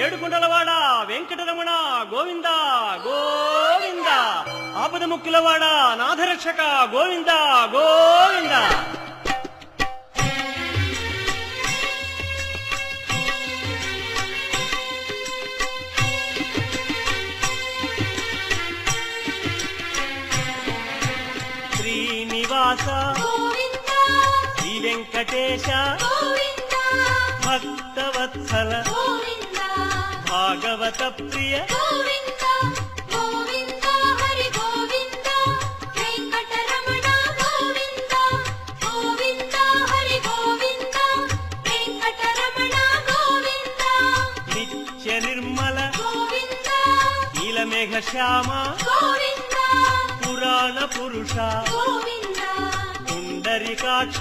ఏడుకొండలవాడ వెంకటరమణ గోవింద గోవింద ఆపద ముక్కులవాడ నాథరక్షక గోవింద గోవింద శ్రీనివాస శ్రీ వెంకటేశ భక్తవత్సల భాగవత ప్రియ నిత్య నిర్మల నీలమేఘ శ్యామ పురాణ పురుష పుండరీకాక్ష